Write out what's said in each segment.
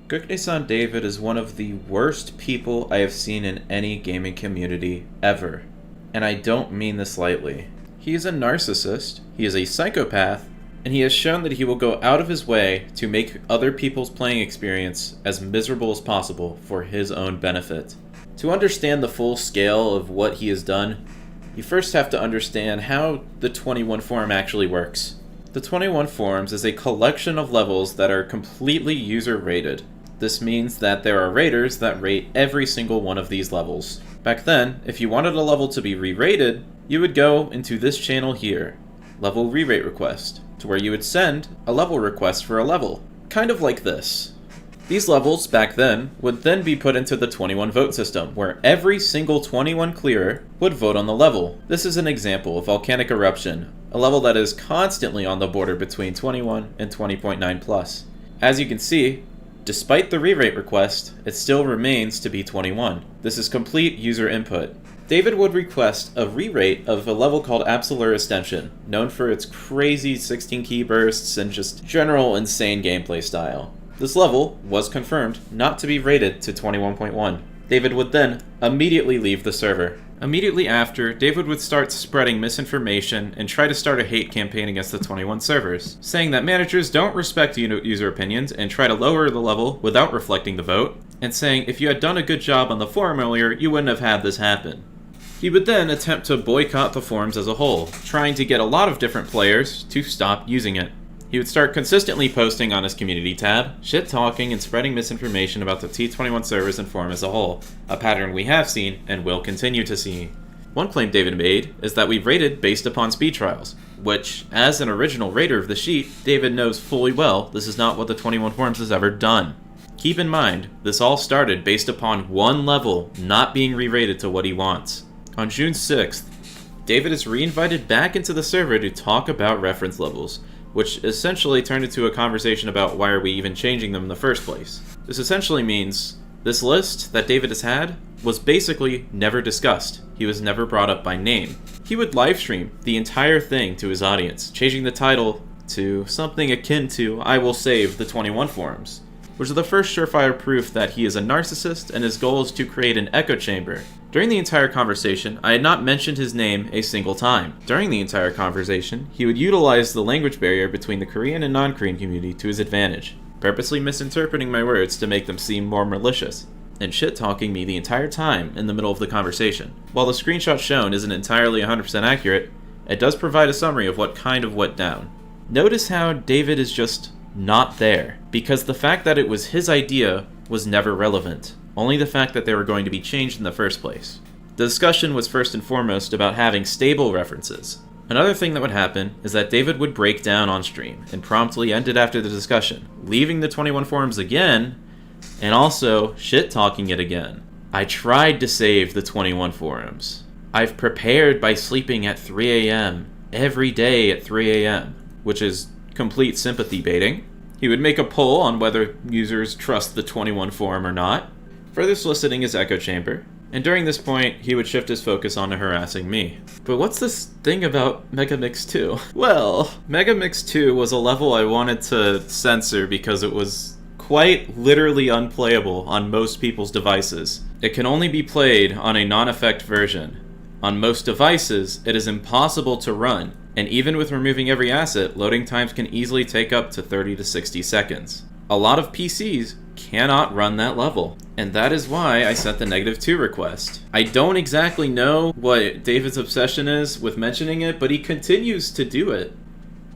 GukNeSanDavid is one of the worst people I have seen in any gaming community ever. And I don't mean this lightly. He is a narcissist, he is a psychopath, and he has shown that he will go out of his way to make other people's playing experience as miserable as possible for his own benefit. To understand the full scale of what he has done, you first have to understand how the 21 Forum actually works. The 21 Forums is a collection of levels that are completely user-rated. This means that there are raters that rate every single one of these levels. Back then, if you wanted a level to be re-rated, you would go into this channel here, Level Re-Rate Request, to where you would send a level request for a level, kind of like this. These levels, back then, would then be put into the 21 vote system, where every single 21 clearer would vote on the level. This is an example of Volcanic Eruption, a level that is constantly on the border between 21 and 20.9 plus. As you can see, despite the re-rate request, it still remains to be 21. This is complete user input. David would request a re-rate of a level called Absolute Extension, known for its crazy 16 key bursts and just general insane gameplay style. This level was confirmed not to be rated to 21.1. David would then immediately leave the server. Immediately after, David would start spreading misinformation and try to start a hate campaign against the 21 servers, saying that managers don't respect user opinions and try to lower the level without reflecting the vote, and saying if you had done a good job on the forum earlier, you wouldn't have had this happen. He would then attempt to boycott the forums as a whole, trying to get a lot of different players to stop using it. He would start consistently posting on his community tab, shit-talking and spreading misinformation about the T21 servers and forum as a whole, a pattern we have seen and will continue to see. One claim David made is that we've rated based upon speed trials, which, as an original rater of the sheet, David knows fully well this is not what the 21 Forums has ever done. Keep in mind, this all started based upon one level not being re-rated to what he wants. On June 6th, David is re-invited back into the server to talk about reference levels, which essentially turned into a conversation about why are we even changing them in the first place. This essentially means this list that David has had was basically never discussed. He was never brought up by name. He would livestream the entire thing to his audience, changing the title to something akin to I Will Save the 21 Forums, which is the first surefire proof that he is a narcissist and his goal is to create an echo chamber. During the entire conversation, I had not mentioned his name a single time. During the entire conversation, he would utilize the language barrier between the Korean and non-Korean community to his advantage, purposely misinterpreting my words to make them seem more malicious, and shit-talking me the entire time in the middle of the conversation. While the screenshot shown isn't entirely 100% accurate, it does provide a summary of what kind of went down. Notice how David is just not there, because the fact that it was his idea was never relevant. Only the fact that they were going to be changed in the first place. The discussion was first and foremost about having stable references. Another thing that would happen is that David would break down on stream and promptly end it after the discussion, leaving the 21 Forums again, and also shit-talking it again. I tried to save the 21 Forums. I've prepared by sleeping at 3 a.m. every day at 3 a.m., which is complete sympathy baiting. He would make a poll on whether users trust the 21 Forum or not, further soliciting his echo chamber, and during this point, he would shift his focus onto harassing me. But what's this thing about Megamix 2? Well, Megamix 2 was a level I wanted to censor because it was quite literally unplayable on most people's devices. It can only be played on a non-effect version. On most devices, it is impossible to run, and even with removing every asset, loading times can easily take up to 30 to 60 seconds. A lot of PCs cannot run that level, and that is why I sent the -2 request. I don't exactly know what David's obsession is with mentioning it, but he continues to do it.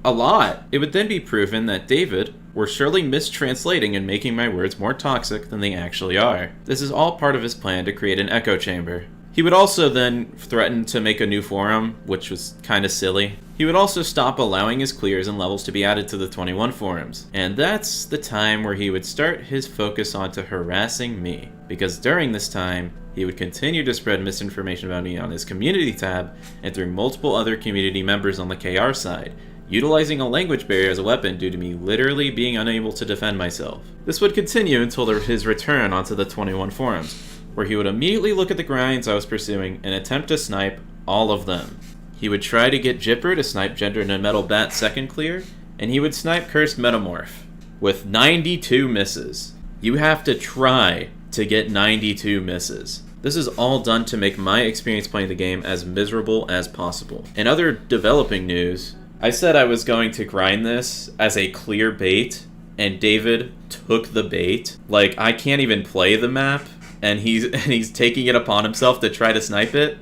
A lot. It would then be proven that David were surely mistranslating and making my words more toxic than they actually are. This is all part of his plan to create an echo chamber. He would also then threaten to make a new forum, which was kinda silly. He would also stop allowing his clears and levels to be added to the 21 Forums. And that's the time where he would start his focus onto harassing me, because during this time, he would continue to spread misinformation about me on his community tab and through multiple other community members on the KR side, utilizing a language barrier as a weapon due to me literally being unable to defend myself. This would continue until his return onto the 21 Forums, where he would immediately look at the grinds I was pursuing and attempt to snipe all of them. He would try to get Jipper to snipe Gender and Metal Bat second clear, and he would snipe Cursed Metamorph, with 92 misses. You have to try to get 92 misses. This is all done to make my experience playing the game as miserable as possible. In other developing news, I said I was going to grind this as a clear bait, and David took the bait. Like, I can't even play the map, and he's taking it upon himself to try to snipe it.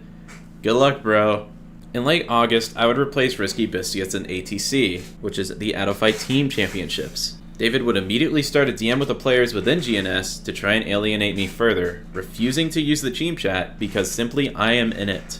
Good luck, bro. In late August, I would replace Risky Biscuits in ATC, which is the ADOFAI Team Championships. David would immediately start a DM with the players within GNS to try and alienate me further, refusing to use the team chat because simply I am in it.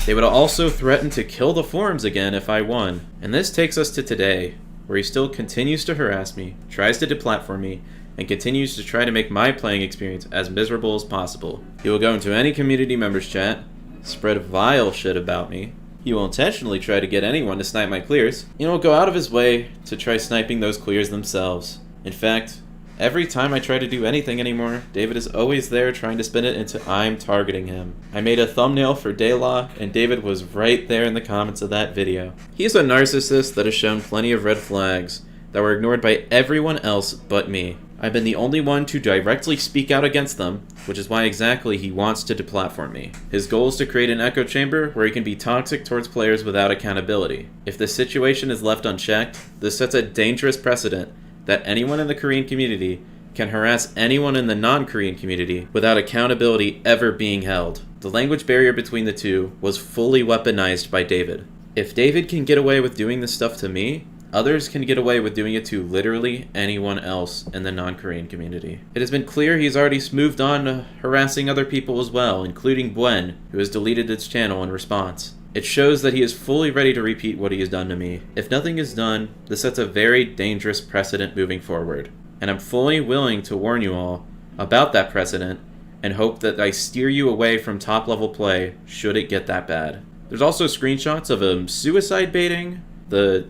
They would also threaten to kill the forums again if I won. And this takes us to today, where he still continues to harass me, tries to deplatform me, and continues to try to make my playing experience as miserable as possible. He will go into any community members chat, spread vile shit about me. He will intentionally try to get anyone to snipe my clears, and he will go out of his way to try sniping those clears themselves. In fact, every time I try to do anything anymore, David is always there trying to spin it into I'm targeting him. I made a thumbnail for Daylaw, and David was right there in the comments of that video. He is a narcissist that has shown plenty of red flags that were ignored by everyone else but me. I've been the only one to directly speak out against them, which is why exactly he wants to deplatform me. His goal is to create an echo chamber where he can be toxic towards players without accountability. If this situation is left unchecked, this sets a dangerous precedent that anyone in the Korean community can harass anyone in the non-Korean community without accountability ever being held. The language barrier between the two was fully weaponized by David. If David can get away with doing this stuff to me, others can get away with doing it to literally anyone else in the non-Korean community. It has been clear he's already moved on to harassing other people as well, including Buen, who has deleted its channel in response. It shows that he is fully ready to repeat what he has done to me. If nothing is done, this sets a very dangerous precedent moving forward. And I'm fully willing to warn you all about that precedent and hope that I steer you away from top-level play should it get that bad. There's also screenshots of him suicide baiting, the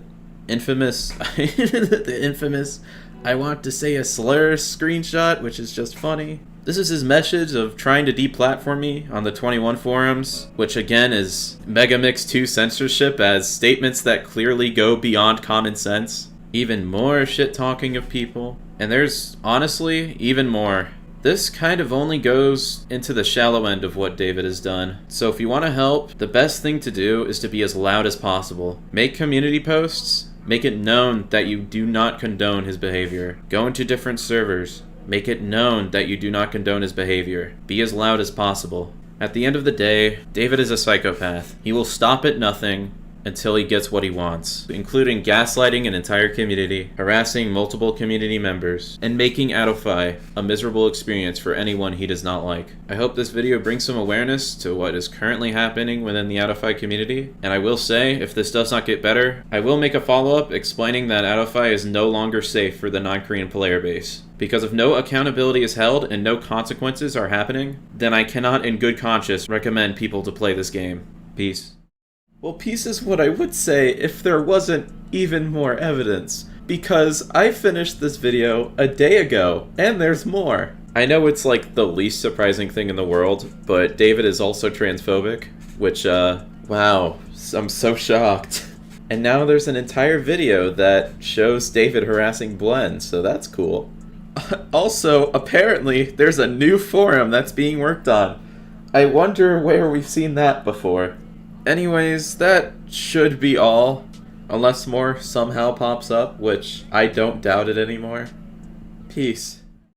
infamous I want to say a slur screenshot, which is just funny. This is his message of trying to deplatform me on the 21 forums, which again is Megamix 2 censorship as statements that clearly go beyond common sense. Even more shit talking of people. And there's honestly even more. This kind of only goes into the shallow end of what David has done. So if you want to help, the best thing to do is to be as loud as possible. Make community posts. Make it known that you do not condone his behavior. Go into different servers. Make it known that you do not condone his behavior. Be as loud as possible. At the end of the day, David is a psychopath. He will stop at nothing until he gets what he wants, including gaslighting an entire community, harassing multiple community members, and making ADOFAI a miserable experience for anyone he does not like. I hope this video brings some awareness to what is currently happening within the ADOFAI community, and I will say, if this does not get better, I will make a follow-up explaining that ADOFAI is no longer safe for the non-Korean player base. Because if no accountability is held and no consequences are happening, then I cannot in good conscience recommend people to play this game. Peace. Well, peace is what I would say if there wasn't even more evidence. Because I finished this video a day ago, and there's more. I know it's like the least surprising thing in the world, but David is also transphobic, which, wow, I'm so shocked. And now there's an entire video that shows David harassing Blen, so that's cool. Also, apparently, there's a new forum that's being worked on. I wonder where we've seen that before. Anyways, that should be all. Unless more somehow pops up, which I don't doubt it anymore. Peace.